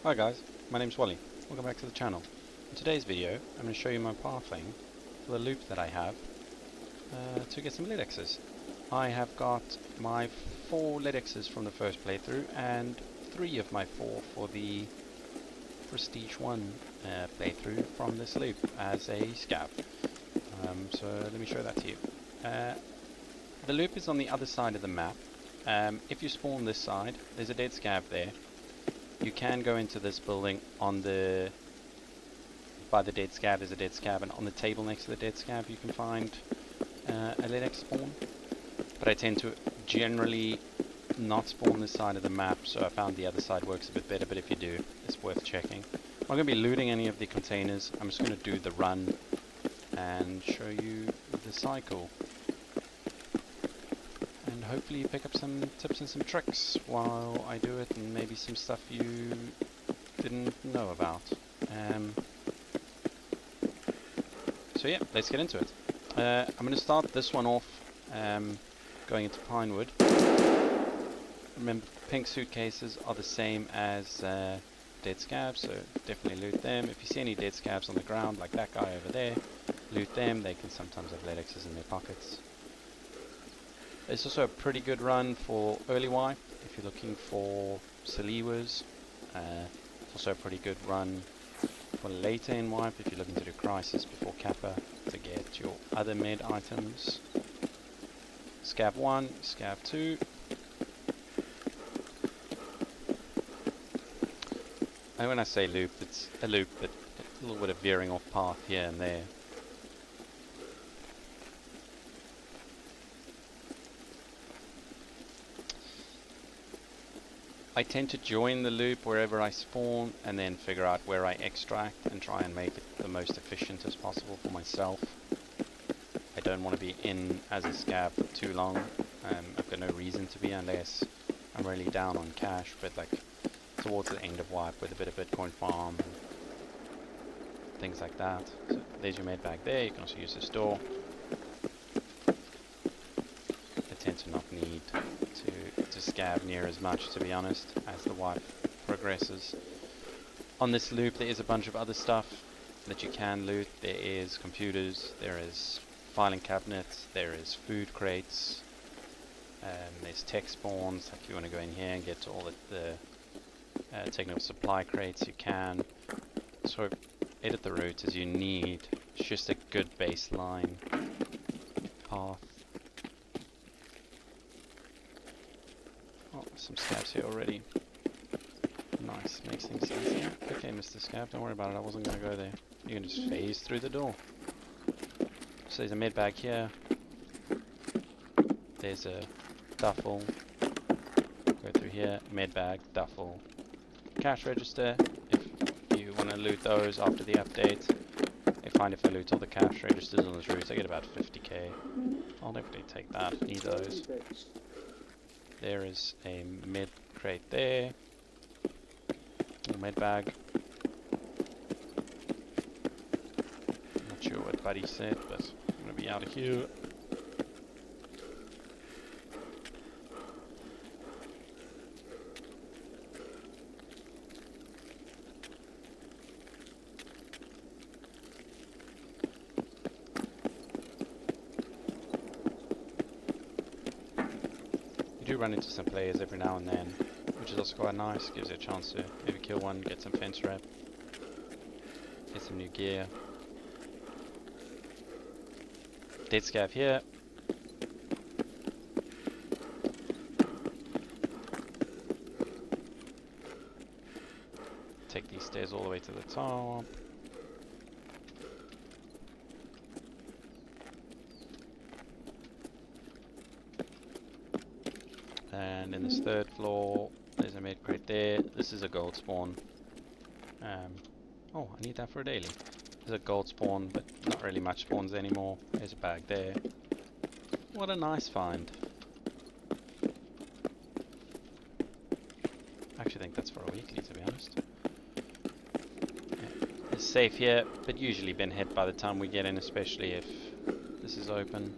Hi guys, my name's Wally. Welcome back to the channel. In today's video, I'm going to show you my pathing for the loop that I have to get some Ledexes. I have got my 4 Ledexes from the first playthrough and 3 of my 4 for the Prestige 1 playthrough from this loop as a scav. So let me show that to you. The loop is on the other side of the map. If you spawn this side, there's a dead scav there. You can go into this building on the by the dead scav. There's a dead scav, and on the table next to the dead scav you can find a Ledex spawn. But I tend to generally not spawn this side of the map, so I found the other side works a bit better, but if you do, it's worth checking. I'm not going to be looting any of the containers. I'm just going to do the run and show you the cycle. And hopefully you pick up some tips and some tricks while I do it, and maybe some stuff you didn't know about. So yeah, let's get into it. I'm going to start this one off going into Pinewood. Remember, pink suitcases are the same as dead scavs, so definitely loot them. If you see any dead scavs on the ground, like that guy over there, loot them. They can sometimes have Ledexes in their pockets. It's also a pretty good run for early wipe if you're looking for Saliwas. It's also a pretty good run for later in wipe if you're looking to do Crisis before Kappa to get your other med items. Scav 1, Scav 2. And when I say loop, it's a loop, but a little bit of veering off path here and there. I tend to join the loop wherever I spawn and then figure out where I extract and try and make it the most efficient as possible for myself. I don't want to be in as a scav for too long. I've got no reason to be unless I'm really down on cash, but like towards the end of wipe with a bit of Bitcoin farm and things like that. So there's your med bag there. You can also use the store. I tend to not need to scav near as much, to be honest, as the wipe progresses. On this loop there is a bunch of other stuff that you can loot. There is computers, there is filing cabinets, there is food crates, there's tech spawns. Like if you want to go in here and get to all the technical supply crates, you can. So edit the route as you need. It's just a good baseline path. Oh, some scavs here already. Nice, makes things easier. Okay, Mr. Scav, don't worry about it, I wasn't going to go there. You can just phase through the door. So there's a med bag here. There's a duffel. Go through here, med bag, duffel. Cash register, if you want to loot those after the update. I find if I loot all the cash registers on this route, I get about 50k. I'll definitely take that, need those. There is a med crate there. A med bag. Not sure what Buddy said, but I'm going to be out of here. You do run into some players every now and then, which is also quite nice. Gives you a chance to maybe kill one, get some fence rep, get some new gear. Dead scav here. Take these stairs all the way to the top. And in this third floor, there's a med crate there. This is a gold spawn. Oh, I need that for a daily. There's a gold spawn, but not really much spawns anymore. There's a bag there. What a nice find. I actually think that's for a weekly, to be honest. Yeah. It's safe here, but usually been hit by the time we get in, especially if this is open.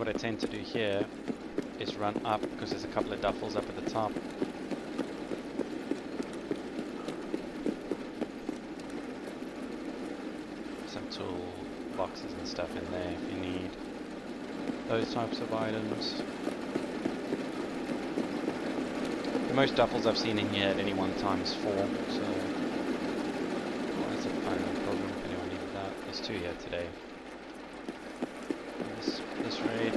what I tend to do here is run up, because there's a couple of duffels up at the top. Some tool boxes and stuff in there if you need those types of items. The most duffels I've seen in here at any one time is 4, so that's a fine problem if anyone needed that. There's 2 here today. This raid.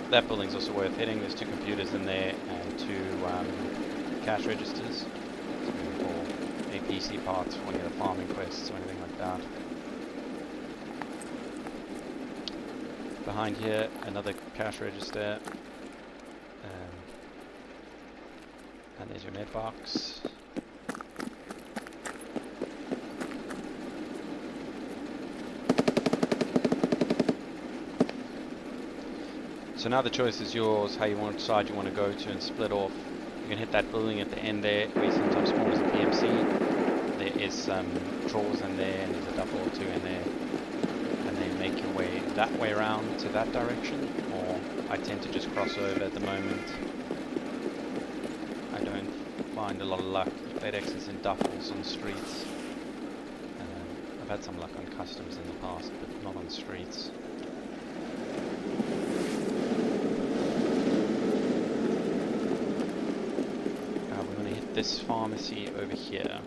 That building's also worth hitting. There's 2 computers in there and 2 cash registers. So for APC parts for any of the farming quests or anything like that. Behind here, another cash register. And there's your med box. So now the choice is yours, how you want side you want to go to and split off. You can hit that building at the end there, where you sometimes spawn as a PMC. There is some drawers in there, and there's a duffel or 2 in there. And then make your way that way around to that direction, or I tend to just cross over at the moment. I don't find a lot of luck with Ledexes and duffels on streets. I've had some luck on customs in the past, but not on streets. This pharmacy over here.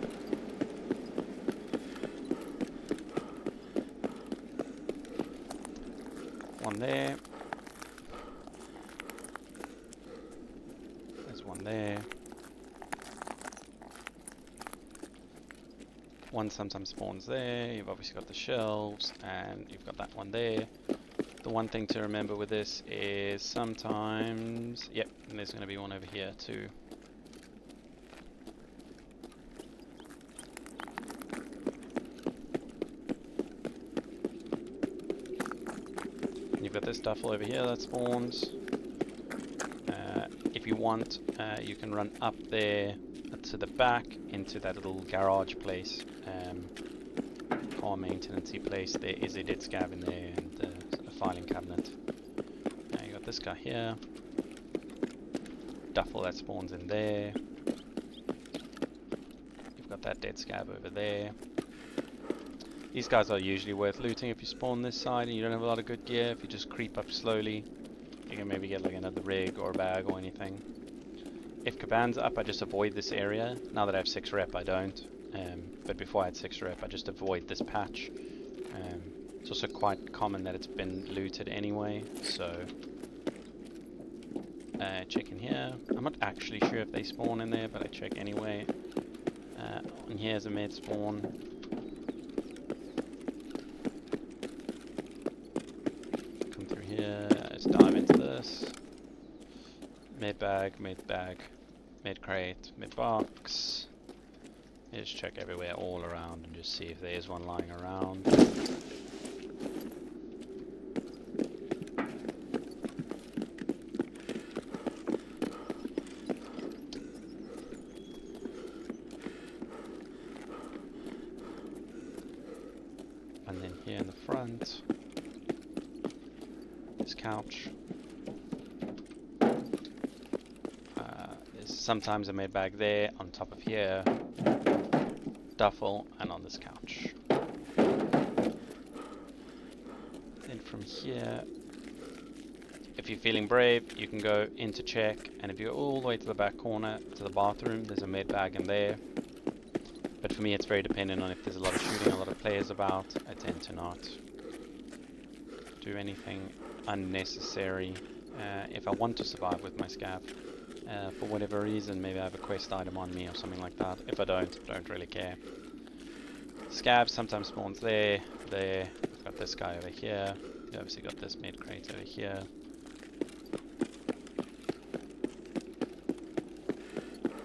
One there. There's one there. One sometimes spawns there. You've obviously got the shelves, and you've got that one there. The one thing to remember with this is sometimes, yep, and there's going to be one over here too. You've got this duffel over here that spawns. If you want, you can run up there to the back into that little garage place, car maintenance place. There is a dead scab in there and a filing cabinet. Now you got this guy here. Duffel that spawns in there. You've got that dead scab over there. These guys are usually worth looting if you spawn this side and you don't have a lot of good gear. If you just creep up slowly, you can maybe get like another rig or a bag or anything. If Caban's up, I just avoid this area. Now that I have 6 rep, I don't. But before I had 6 rep, I just avoid this patch. It's also quite common that it's been looted anyway, so... check in here. I'm not actually sure if they spawn in there, but I check anyway. And here's a med spawn. Let's dive into this. Med bag, med crate, med box. Just check everywhere all around and just see if there is one lying around. And then here in the front, this couch. There's sometimes a med bag there, on top of here, duffel, and on this couch. Then from here, if you're feeling brave, you can go into check, and if you go all the way to the back corner, to the bathroom, there's a med bag in there. But for me it's very dependent on if there's a lot of shooting, a lot of players about. I tend to not do anything unnecessary. If I want to survive with my scav, for whatever reason, maybe I have a quest item on me or something like that. If I don't really care. Scab sometimes spawns there. I've got this guy over here. You obviously got this med crate over here.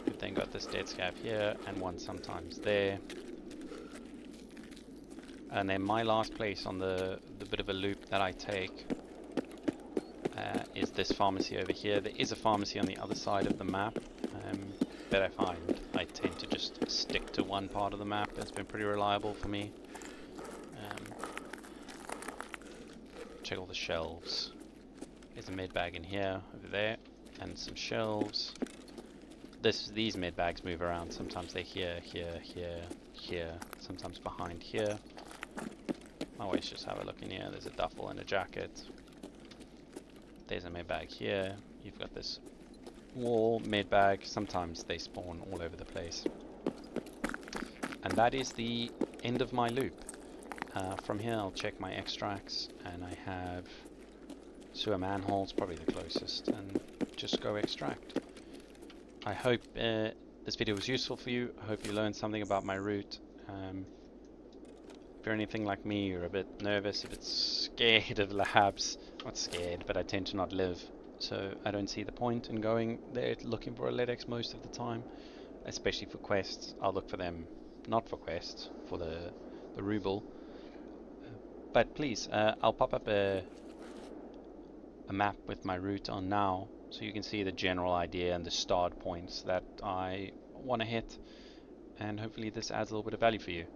We've then got this dead scab here, and one sometimes there. And then my last place on the bit of a loop that I take is this pharmacy over here. There is a pharmacy on the other side of the map. that I find, I tend to just stick to one part of the map. It's been pretty reliable for me. Check all the shelves. There's a med bag in here, over there, and some shelves. These med bags move around. Sometimes they're here, here, here, here. Sometimes behind here. I always just have a look in here. There's a duffel and a jacket. There's a med bag here. You've got this wall med bag. Sometimes they spawn all over the place. And that is the end of my loop. From here I'll check my extracts, and I have sewer manholes, probably the closest, and just go extract. I hope this video was useful for you. I hope you learned something about my route. If you're anything like me, you're a bit nervous, a bit scared of labs. Not scared, but I tend to not live, so I don't see the point in going there looking for a Ledex most of the time, especially for quests. I'll look for them, not for quests, for the ruble. But please, I'll pop up a map with my route on now, so you can see the general idea and the start points that I want to hit, and hopefully this adds a little bit of value for you.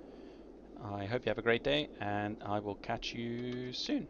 I hope you have a great day, and I will catch you soon.